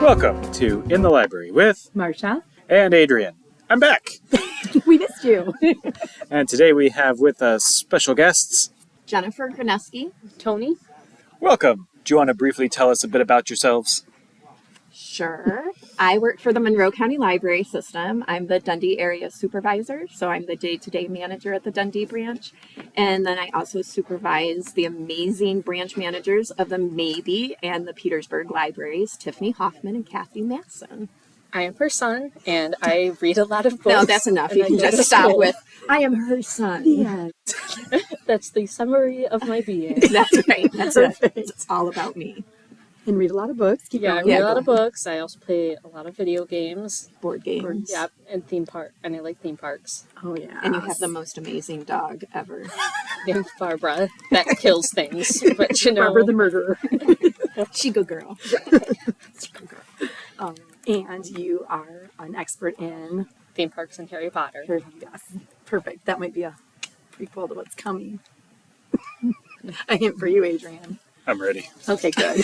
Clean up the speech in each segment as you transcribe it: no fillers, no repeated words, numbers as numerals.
Welcome to In the Library with Marsha and Adrian. I'm back. We missed you. And today we have with us special guests. Jennifer Grudnoski. Tony. Welcome. Do you want to briefly tell us a bit about yourselves? Sure. I work for the Monroe County Library System. I'm the Dundee area supervisor, so I'm the day-to-day manager at the Dundee Branch. And then I also supervise the amazing branch managers of the Mabee and the Petersburg libraries, Tiffany Hoffman and Kathy Masson. I am her son, and I read a lot of books. No, that's enough. You can just stop with, I am her son. Yeah. That's the summary of my being. That's right. That's it. It's all about me. And read a lot of books. I read a lot of books. I also play a lot of video games. Board games. Yep, and theme park. And I like theme parks. Oh, yeah. And you have the most amazing dog ever. Named Barbara. That kills things. But you know. Barbara the murderer. She good girl. And you are an expert in Theme parks and Harry Potter. Yes. Perfect. That might be a prequel to what's coming. A hint for you, Adrian. I'm ready. Okay, good.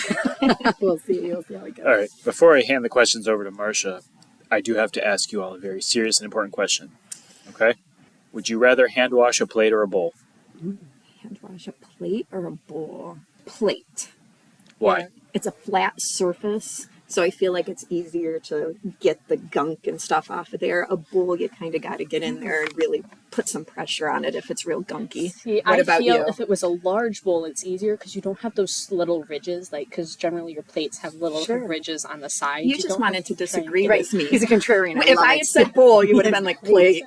We'll see how it goes. All right. Before I hand the questions over to Marsha, I do have to ask you all a very serious and important question. Okay? Would you rather hand wash a plate or a bowl? Hand wash a plate or a bowl? Plate. Why? Yeah. It's a flat surface, so I feel like it's easier to get the gunk and stuff off of there. A bowl, you kind of got to get in there and really put some pressure on it if it's real gunky. See, What I about feel you? if it was a large bowl, it's easier because you don't have those little ridges, because generally your plates have little ridges on the side. You just don't wanted have to try and disagree get with me. He's a contrarian. If I had said bowl, you would have been like plate.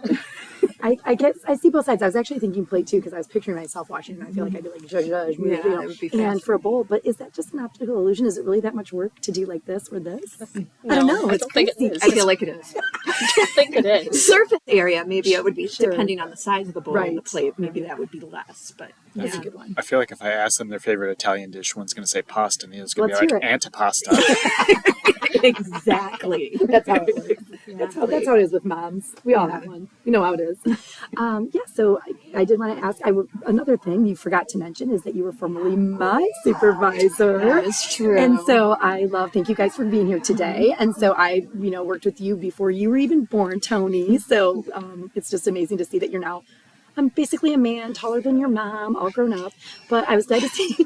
I guess I see both sides. I was actually thinking plate too because I was picturing myself washing and I feel like I'd be like, judge, Yeah, it would be fast. And for a bowl, but is that just an optical illusion? Is it really that much work to do like this or this? No, I don't know. I It's don't think it crazy. is. I feel like it is. I don't think it is. Surface area, maybe it would be, Sure. depending on the size of the bowl and the Right. plate, maybe that would be less, but That's yeah. a good one. I feel like if I ask them their favorite Italian dish, one's going to say pasta and the other's going to Let's be like hear it. antipasta. Exactly. That's how it works. That's how it is with moms. We all have one. We know how it is. So I did want to ask, another thing you forgot to mention is that you were formerly my supervisor. That is true. And so thank you guys for being here today. And so I, worked with you before you were even born, Tony. So it's just amazing to see that you're now basically a man taller than your mom, all grown up. But I was glad to see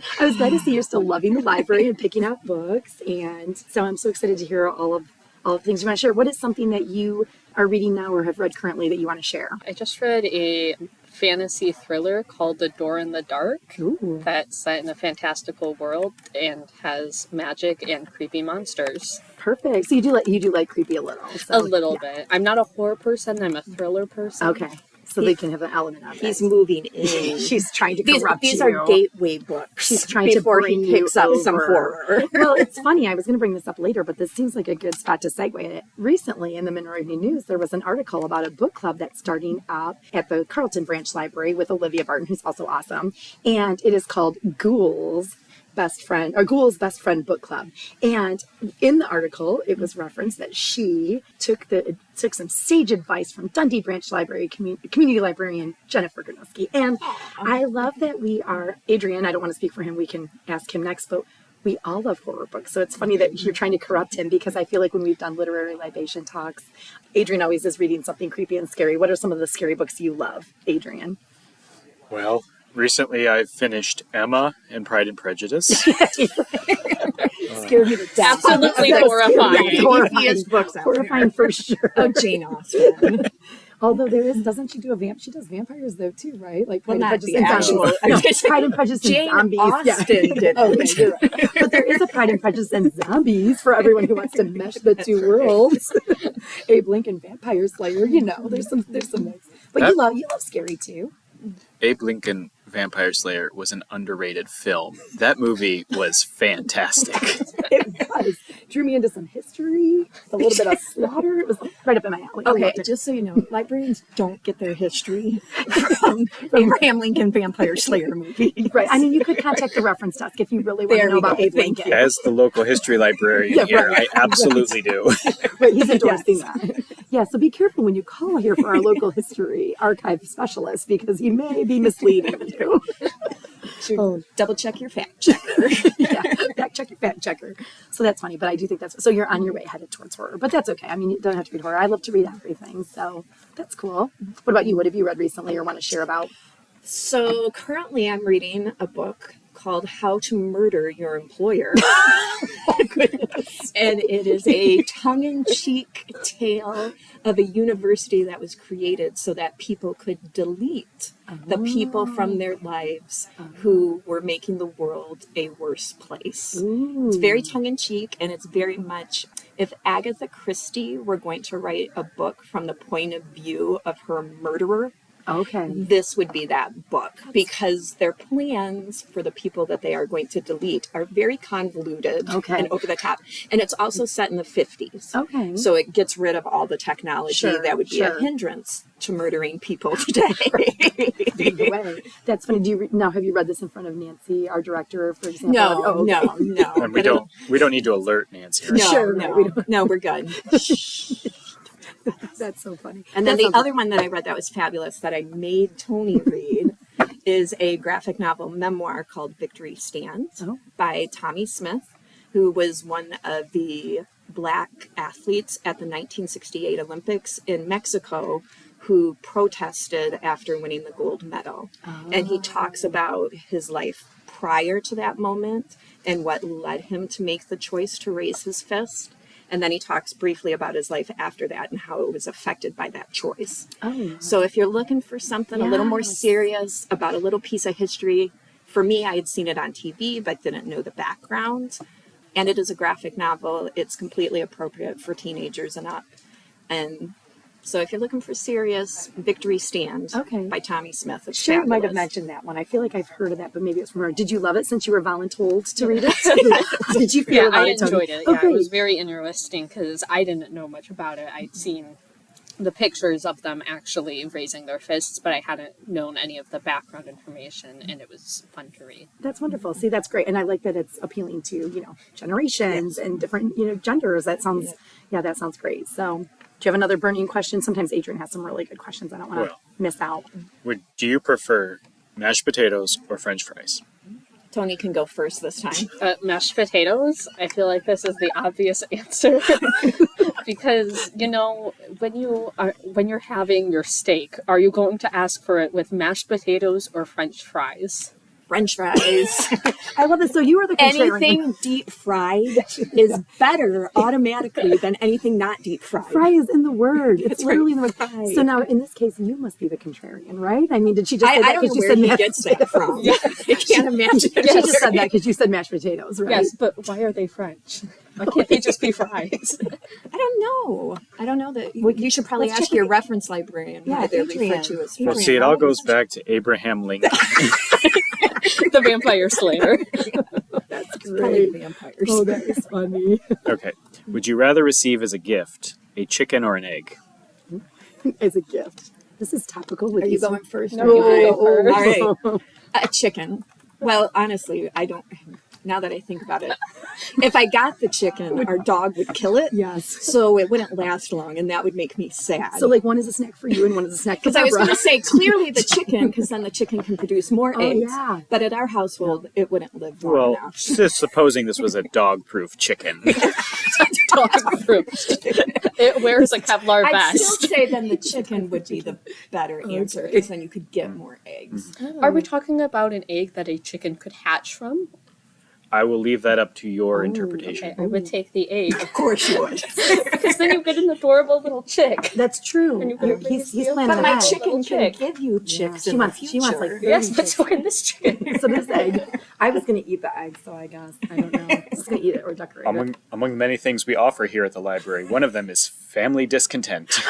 you're still loving the library and picking out books. And so I'm so excited to hear all of the things you want to share. What is something that you are reading now or have read currently that you want to share? I just read a fantasy thriller called The Door in the Dark. Ooh. That's set in a fantastical world and has magic and creepy monsters. Perfect. So you do like creepy a little. So, A little bit. I'm not a horror person. I'm a thriller person. Okay. So they can have an element of He's it. moving in. She's trying to corrupt These you. are gateway books. She's trying to before bring he picks up you some over. horror. Well, it's funny. I was going to bring this up later, but this seems like a good spot to segue it. Recently, in the Monroe Evening News, there was an article about a book club that's starting up at the Carleton Branch Library with Olivia Barton, who's also awesome. And it is called Ghoul's Best Friend Book Club. And in the article, it was referenced that she took some sage advice from Dundee Branch Library Community Librarian Jennifer Grudnoski. And I love that we are, Adrian, I don't want to speak for him, we can ask him next, but we all love horror books. So it's funny that you're trying to corrupt him because I feel like when we've done literary libation talks, Adrian always is reading something creepy and scary. What are some of the scary books you love, Adrian? Well, recently I've finished Emma and Pride and Prejudice. Scared me to death. Absolutely That's horrifying. Yes, horrifying. He has books out Horrifying for sure. Oh, Jane Austen. Although doesn't she do she does vampires though too, right? Like Well, Pride not and the Prejudice and actual. Zombies. No, Pride and Prejudice Jane and Zombies. Austen did. Okay, you're right. But there is a Pride and Prejudice and Zombies for everyone who wants to mesh the two worlds. Abe Lincoln, Vampire Slayer. There's some mix. But you love scary too. Abe Lincoln Vampire Slayer was an underrated film. That movie was fantastic. It was. Drew me into some history, a little bit of slaughter. It was right up in my alley. Okay, just so you know, librarians don't get their history from Abraham Lincoln Vampire Slayer movie. Right. I mean, you could contact the reference desk if you really want to know about Abe Lincoln. As the local history librarian here, I absolutely do. Right, he's endorsing that. Yeah, so be careful when you call here for our local history archive specialist because he may be misleading you. Double check your fact checker. Yeah, that check your fact checker. So that's funny, but I do think so you're on your way headed towards horror, but that's okay. I mean, you don't have to read horror. I love to read everything, so that's cool. What about you? What have you read recently or want to share about? So currently I'm reading a book called How to Murder Your Employer. And it is a tongue-in-cheek tale of a university that was created so that people could delete the people from their lives who were making the world a worse place. Ooh. It's very tongue-in-cheek, and it's very much, if Agatha Christie were going to write a book from the point of view of her murderer, Okay. this would be that book, because their plans for the people that they are going to delete are very convoluted and over the top. And it's also set in the 50s. Okay. So it gets rid of all the technology that would be a hindrance to murdering people today. That's funny. Have you read this in front of Nancy, our director, for example? No. And we don't need to alert Nancy. Right? No, we're good. That's so funny. And then the other one that I read that was fabulous that I made Tony read is a graphic novel memoir called Victory Stands by Tommy Smith, who was one of the Black athletes at the 1968 Olympics in Mexico who protested after winning the gold medal. And he talks about his life prior to that moment and what led him to make the choice to raise his fist. And then he talks briefly about his life after that and how it was affected by that choice. So if you're looking for something a little more serious about a little piece of history, for me, I had seen it on TV, but didn't know the background. And it is a graphic novel. It's completely appropriate for teenagers and up. And so if you're looking for serious, Victory Stand by Tommy Smith. It's Sure, fabulous. might have mentioned that one. I feel like I've heard of that, but maybe it's from her. Did you love it since you were voluntold to read it? Did you feel about I it, Tony? enjoyed it. Yeah, it was very interesting because I didn't know much about it. I'd seen the pictures of them actually raising their fists, but I hadn't known any of the background information, and it was fun to read. That's wonderful. See, that's great. And I like that it's appealing to, generations and different, genders. That sounds, that sounds great. So do you have another burning question? Sometimes Adrian has some really good questions. I don't want to miss out. Do you prefer mashed potatoes or French fries? Tony can go first this time. Mashed potatoes. I feel like this is the obvious answer because when you're having your steak, are you going to ask for it with mashed potatoes or French fries? French fries. I love this. So you are the contrarian. Anything deep fried is better automatically than anything not deep fried. Fry is in the word. It's literally in the word. Fry. So now, in this case, you must be the contrarian, right? I mean, did she just say that I don't know because you where said he mashed gets that from. I can't imagine. She just said that because you said mashed potatoes, right? Yes, but why are they French? Why can't they just be fries? I don't know that. You should probably ask your reference librarian why they're referred to as Well, see, it all goes back to Abraham Lincoln. The vampire slayer. That's great. Vampires. Oh, that is funny. Okay. Would you rather receive as a gift a chicken or an egg? As a gift. This is topical. With Are you going first? No, you go first. All right. A chicken. Well, honestly, I don't. Now that I think about it, if I got the chicken, our dog would kill it. Yes. So it wouldn't last long, and that would make me sad. So, one is a snack for you and one is a snack for Because I was going to say clearly the chicken, because then the chicken can produce more eggs. Yeah. But at our household, it wouldn't live long Well, enough. just supposing this was a dog-proof chicken. Dog-proof. It wears a Kevlar I'd vest. still say then the chicken would be the better answer, because then you could get more eggs. Are we talking about an egg that a chicken could hatch from? I will leave that up to your interpretation. Okay, I would take the egg. Of course you would. Because then you get an adorable little chick. That's true. And you can He's steal- planning But my ahead. chicken can chick. give you chicks She in wants the future. like Yes, but so can this chicken. So this egg. I was going to eat the egg, so I guess I don't know. I'm just going to eat it or decorate it. Among the many things we offer here at the library, one of them is family discontent.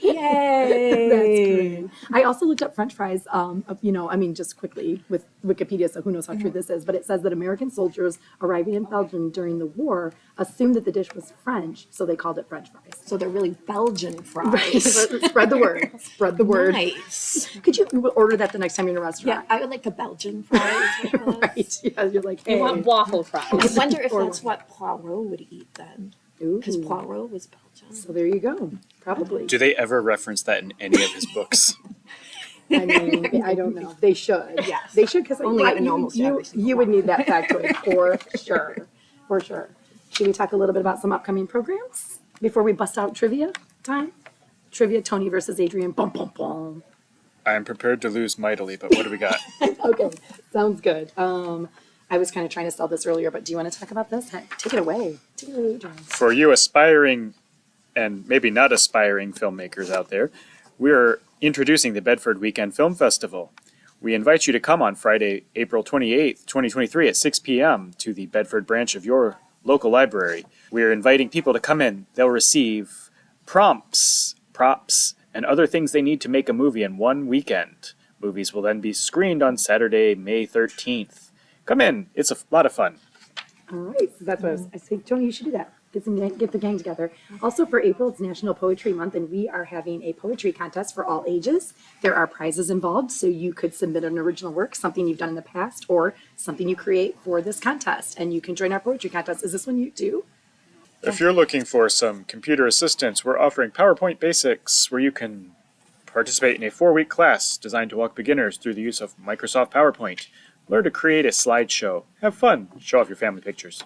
Yay! That's great. I also looked up French fries, just quickly with Wikipedia, so who knows how true this is, but it says that American soldiers arriving in Belgium during the war assumed that the dish was French, so they called it French fries. So they're really Belgian fries. Spread the word. Spread the word. Nice. Could you order that the next time you're in a Yeah, restaurant? I would like the Belgian fries. Right. Yeah, you're like, hey. You want waffle I fries. wonder if that's what Poirot would eat then. Because Ooh. Poirot was Belgian. So there you go. Probably. Do they ever reference that in any of his books? I mean, I don't know. They should. Yes. They should, because Only at almost every single you would need that factoid for sure. For sure. Should we talk a little bit about some upcoming programs before we bust out trivia time? Trivia, Tony versus Adrian. Boom, boom, boom. I'm prepared to lose mightily, but what do we got? Okay, sounds good. I was kind of trying to sell this earlier, but do you want to talk about this? Take it away. Take it away, Adrian. For you aspiring and maybe not aspiring filmmakers out there, we're introducing the Bedford Weekend Film Festival. We invite you to come on Friday, April 28th, 2023 at 6 p.m. to the Bedford Branch of your local library. We're inviting people to come in. They'll receive prompts, props, and other things they need to make a movie in one weekend. Movies will then be screened on Saturday, May 13th. Come in. It's a lot of fun. All right, so that's what I say. Tony, you should do that. Get the gang together. Also for April, it's National Poetry Month, and we are having a poetry contest for all ages. There are prizes involved, so you could submit an original work, something you've done in the past, or something you create for this contest, and you can join our poetry contest. Is this one you do? If you're looking for some computer assistance, we're offering PowerPoint Basics, where you can participate in a 4-week class designed to walk beginners through the use of Microsoft PowerPoint. Learn to create a slideshow. Have fun. Show off your family pictures.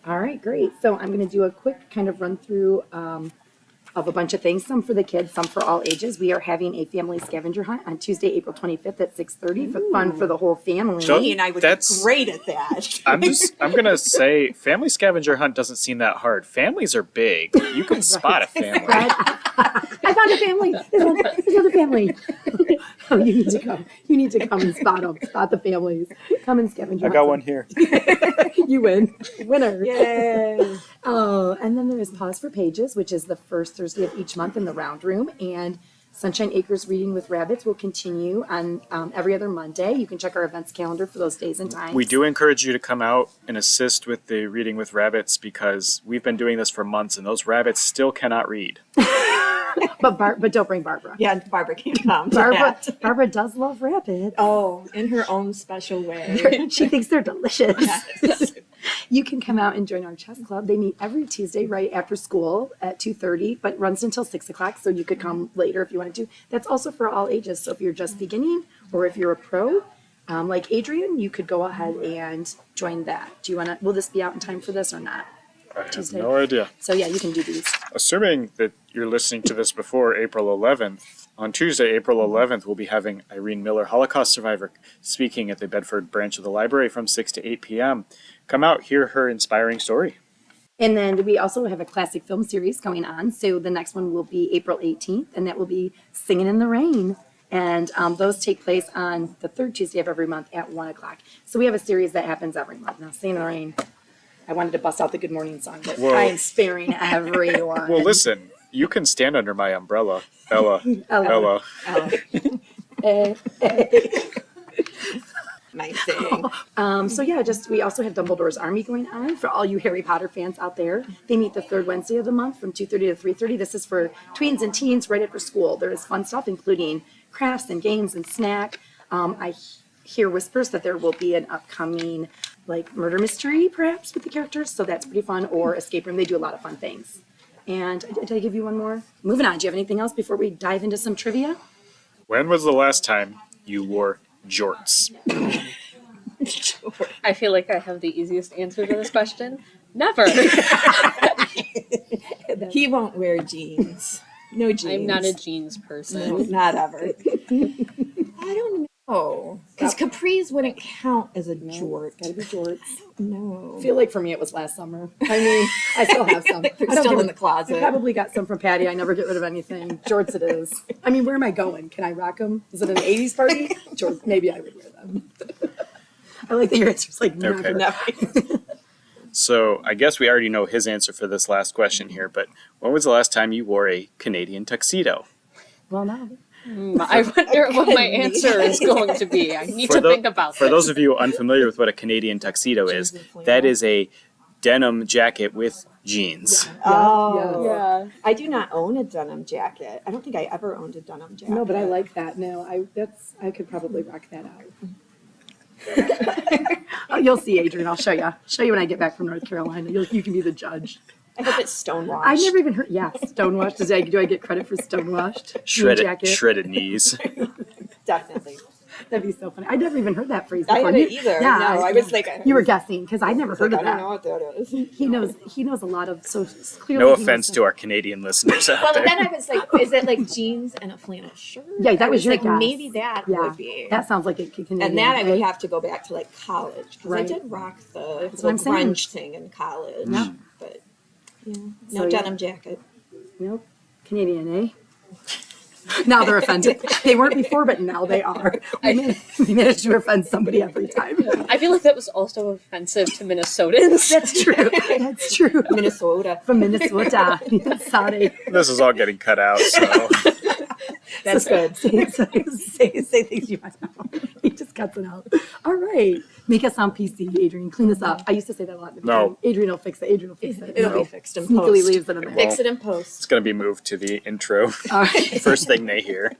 All right, great. So I'm going to do a quick kind of run through of a bunch of things, some for the kids, some for all ages. We are having a family scavenger hunt on Tuesday, April 25th at 6:30 for fun for the whole family. So- Me and I would That's- be great at that. I'm gonna say family scavenger hunt doesn't seem that hard. Families are big. You can spot a family. I found a family. There's another family. Oh, you need to come. You need to come and spot them. Spot the families. Come and scavenger. I got one here. You win. Winner. Yay. Oh, and then there is Pause for Pages, which is the first Thursday of each month in the Round Room. And Sunshine Acres Reading with Rabbits will continue on every other Monday. You can check our events calendar for those days and times. We do encourage you to come out and assist with the Reading with Rabbits because we've been doing this for months and those rabbits still cannot read. But don't bring Barbara. Yeah, Barbara can come. Barbara does love rabbits. Oh, in her own special way. She thinks they're delicious. You can come out and join our chess club. They meet every Tuesday right after school at 2:30, but runs until 6 o'clock, so you could come later if you wanted to. That's also for all ages, so if you're just beginning or if you're a pro, like Adrian, you could go ahead and join that. Do you want to, will this be out in time for this or not? I have Tuesday. no idea. So yeah, you can do these. Assuming that you're listening to this before April 11th, on Tuesday, April 11th, we'll be having Irene Miller, Holocaust survivor, speaking at the Bedford branch of the library from 6 to 8 p.m. Come out, hear her inspiring story. And then we also have a classic film series going on. So the next one will be April 18th, and that will be Singing in the Rain. And those take place on the third Tuesday of every month at 1 o'clock. So we have a series that happens every month. Now, Singing in the Rain, I wanted to bust out the Good Morning song, but Whoa. I am sparing everyone. Well, listen, you can stand under my umbrella, Ella. Ella. Nice thing. So yeah, we also have Dumbledore's Army going on for all you Harry Potter fans out there. They meet the third Wednesday of the month from 2:30 to 3:30. This is for tweens and teens right after school. There is fun stuff, including crafts and games and snack. I hear whispers that there will be an upcoming murder mystery perhaps with the characters, so that's pretty fun, or escape room. They do a lot of fun things. And did I give you one more? Moving on, do you have anything else before we dive into some trivia? When was the last time you wore jorts? I feel like I have the easiest answer to this question. Never. He won't wear jeans. No jeans. I'm not a jeans person. No, not ever. I don't know. Because capris wouldn't count as a jort. Gotta be jorts. No. I feel like for me it was last summer. I mean, I still have some. They're I don't still give in the closet. I probably got some from Patty. I never get rid of anything. Jorts it is. I mean, where am I going? Can I rock them? Is it an 80s party? Jorts, maybe I would wear them. I like that your answer's like never. Okay. No. So I guess we already know his answer for this last question here, but when was the last time you wore a Canadian tuxedo? Well, no. I wonder what my answer is going to be. I need to think about For this. those of you unfamiliar with what a Canadian tuxedo is, that is a denim jacket with jeans. Oh. Yeah. I do not own a denim jacket. I don't think I ever owned a denim jacket. No, but I like that. No, I could probably rock that out. Oh, you'll see, Adrian. I'll show you. Show you when I get back from North Carolina. You can be the judge. I hope it's stonewashed. I never even heard. Yeah, stonewashed. Do I get credit for stonewashed? Jean jacket. Shredded knees. Definitely. That'd be so funny. I'd never even heard that phrase I before. haven't either. Yeah, No, I was like, you were guessing because I'd never heard of I don't that. know what that is. He knows a lot of so clearly. No offense to our Canadian listeners out Well, there. then I was like, is it like jeans and a flannel shirt? Yeah, that I was your like, guess. maybe that Yeah, would be. that sounds like it could. And that I would have to go back to like college because Right. I did rock the what I'm saying. grunge thing in college. Yeah. But yeah, So, no yeah. denim jacket. Nope. Canadian, eh? Now they're offended. They weren't before, but now they are. We managed to offend somebody every time. I feel like that was also offensive to Minnesotans. That's true. That's true. Minnesota. From Minnesota. Sorry. This is all getting cut out, so That's good. Say things you might know. He just cuts it out. All right. Make us sound PC, Adrian. Clean this up. I used to say that a lot. In the No. beginning. Adrian will fix it. Adrian will fix it. It'll No. be fixed in Sneakily post. leaves it in there. Fix it in post. it's going to be moved to the intro. All right. First thing they hear.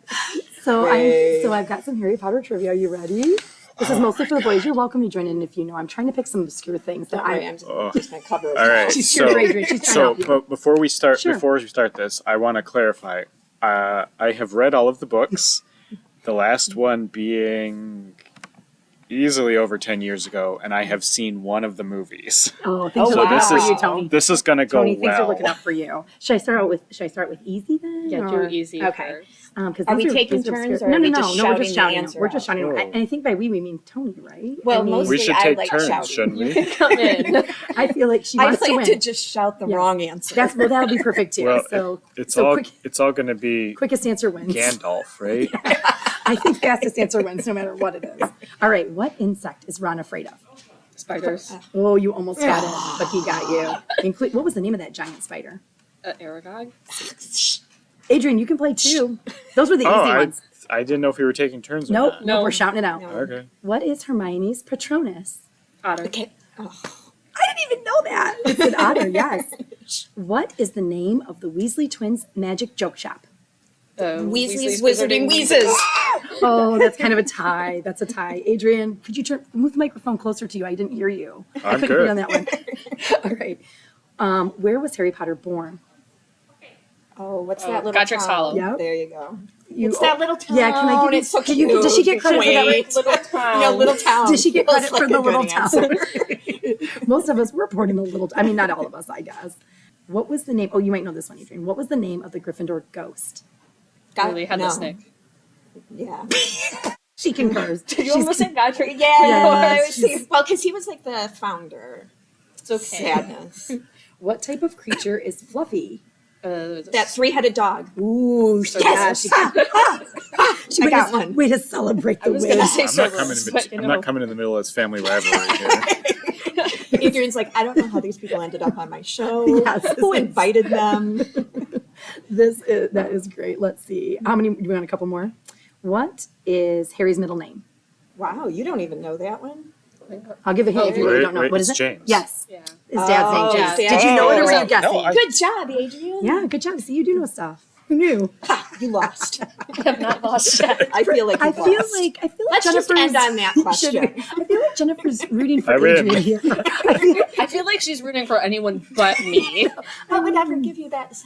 So Great. I've got some Harry Potter trivia. Are you ready? This is mostly for the boys. You're welcome to join in if you know. I'm trying to pick some obscure things that Don't worry, I. I'm just going to cover it. All right. She's So, here, Adrian. She's trying to so help you. but before we start Sure. this, I want to clarify. I have read all of the books. The last one being easily over 10 years ago, and I have seen one of the movies. Oh, things So are looking this up for is- you, Tony. This is going to go Tony, things are well. looking up for you. Should I start with easy then? Yeah, or- do easy Okay. first. Because Are we taking turns, or no, are no, we no, just no. We're just shouting the shouting. answer We're just out? shouting. Oh. And I think by we mean Tony, right? Well, I mean, most- We should I take like turns, shouting. shouldn't we? Come in. I feel like she I wants to like win. to just shout the Yeah. wrong answer. That'll be perfect too. Well, so it's so all quick, it's all going to be quickest answer wins. Gandalf, right? I think fastest answer wins, no matter what it is. All right, what insect is Ron afraid of? Spiders. Oh, you almost got it, but he got you. What was the name of that giant spider? Aragog. Adrian, you can play too. Those were the easy ones. I didn't know if we were taking turns. or Nope, not. no, No. we're shouting it out. No. Okay. What is Hermione's Patronus? Otter. Okay. Oh. I didn't even know that. It's an otter, yes. What is the name of the Weasley twins' magic joke shop? Weasley's Wizarding Wheezes. Oh, that's kind of a tie. That's a tie. Adrian, could you move the microphone closer to you? I didn't hear you. I I'm couldn't good. hear on that one. All right. Where was Harry Potter born? Oh, what's that little Godric's town? Hollow. Yep. There you go. You, It's that little town. Yeah, can I give you? It's so can you- cute. Does she get credit for that? Quaint. Little town. No, little town. Did she get Feels credit like for a the good little answer. town? Most of us were born in the little. I mean, not all of us, I guess. What was the name? Oh, you might know this one, Adrian. What was the name of the Gryffindor ghost? Really had no. the snake. Yeah. She concurs. You almost said Godric. Yeah. Yes. I was thinking, well, because he was like the founder. It's okay. Sadness. What type of creature is Fluffy? That three-headed dog. Ooh, So yes. yes. She I way got to- one. Way to celebrate the was win. gonna say I'm so not coming. but, you I'm know. not coming in the middle of this family rivalry here. Adrian's like, I don't know how these people ended up on my show. Yes. Who invited them? That is great. Let's see. How many? Do we want a couple more? What is Harry's middle name? Wow, you don't even know that one? I'll give a hint if you really Wait, don't know. wait, What is it's it? James. Yes. Yeah. His dad's name, Oh, James. his Did dad's you know it or were name. you guessing? No, I- Good job, Adrian. Yeah, good job. See, you do know stuff. Who knew? You lost. I have not lost yet. I feel like you I feel lost. like Let's just Jennifer's end on that question. should- I feel like Jennifer's rooting for I win. Adrian here. I feel like she's rooting for anyone but me. I would never give you that.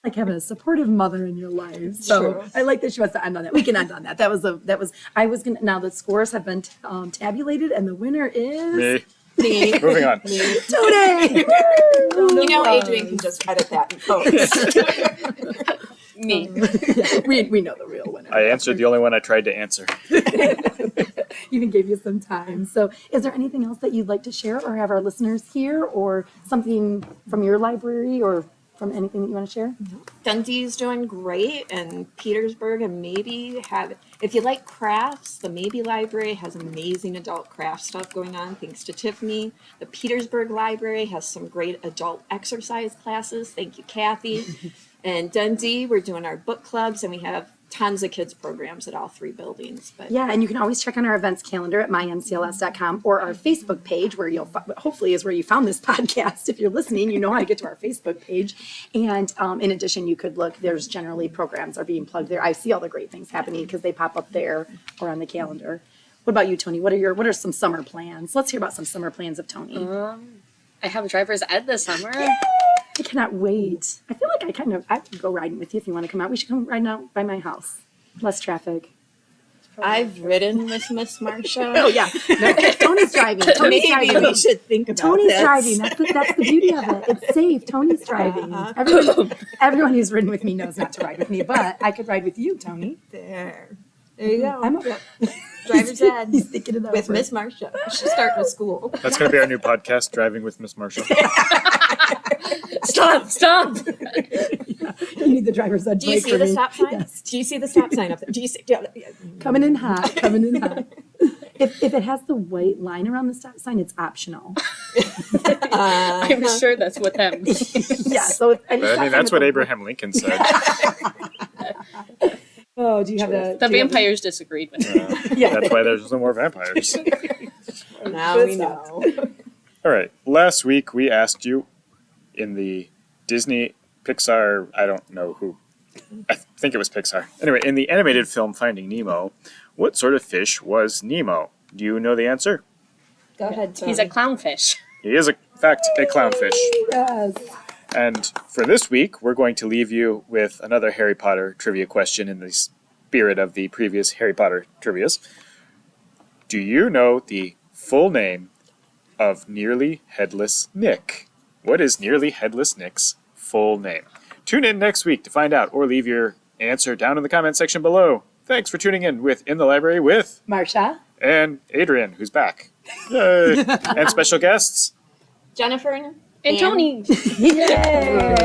Like having a supportive mother in your life. So True. I like that she wants to end on that. We can end on that. I was gonna. Now the scores have been tabulated, and the winner is Me. Me. Moving on. Tony. You know, Adrian can just edit that and post. Me. we know the real winner. I answered the only one I tried to answer. Even gave you some time. So is there anything else that you'd like to share or have our listeners hear, or something from your library or from anything that you want to share? Dundee's doing great, and Petersburg and Maybe have, if you like crafts, the Maybe Library has amazing adult craft stuff going on, thanks to Tiffany. The Petersburg Library has some great adult exercise classes. Thank you, Kathy. And Dundee, we're doing our book clubs, and we have tons of kids programs at all three buildings. But Yeah, and you can always check on our events calendar at myncls.com or our Facebook page, where you'll hopefully is where you found this podcast. If you're listening, you know how to get to our Facebook page. And in addition, you could look. There's generally programs are being plugged there. I see all the great things happening because they pop up there or on the calendar. What about you, Tony? What are some summer plans? Let's hear about some summer plans of Tony. I have a driver's ed this summer. I cannot wait. I feel like I could go riding with you if you want to come out. We should come riding out by my house. Less traffic. I've ridden with Miss Marsha. Oh yeah, no, Tony's driving. Tony's Maybe driving. we should think about Tony's this. driving. That's the beauty of it. It's safe. Tony's driving. Everyone who's ridden with me knows not to ride with me, but I could ride with you, Tony. There you go. I'm a Driver's ed He's thinking it with over. Miss Marsha. She's starting with school. That's going to be our new podcast, Driving with Miss Marshall. Stop! You need the driver's ed Do you break see for the me. stop sign? Yes. Do you see the stop sign up there? Do you see? Coming in hot. Coming in hot. If it has the white line around the stop sign, it's optional. I'm sure that's what that means. Yeah. So But, I mean, that's what Abraham Lincoln said. Oh, do you have The vampires disagreed with me. Yeah. That's why there's no more vampires. Now Good we stuff. know. All right. Last week we asked you in the Disney Pixar, I don't know who, I think it was Pixar. Anyway, in the animated film Finding Nemo, what sort of fish was Nemo? Do you know the answer? Go ahead, Tony. He's a clownfish. He is, in fact, a clownfish. Yes. And for this week, we're going to leave you with another Harry Potter trivia question in the spirit of the previous Harry Potter trivias. Do you know the full name of Nearly Headless Nick? What is Nearly Headless Nick's full name? Tune in next week to find out, or leave your answer down in the comment section below. Thanks for tuning in with In the Library with Marsha. and Adrian, who's back. Yay! And special guests. Jennifer And Tony. Yay!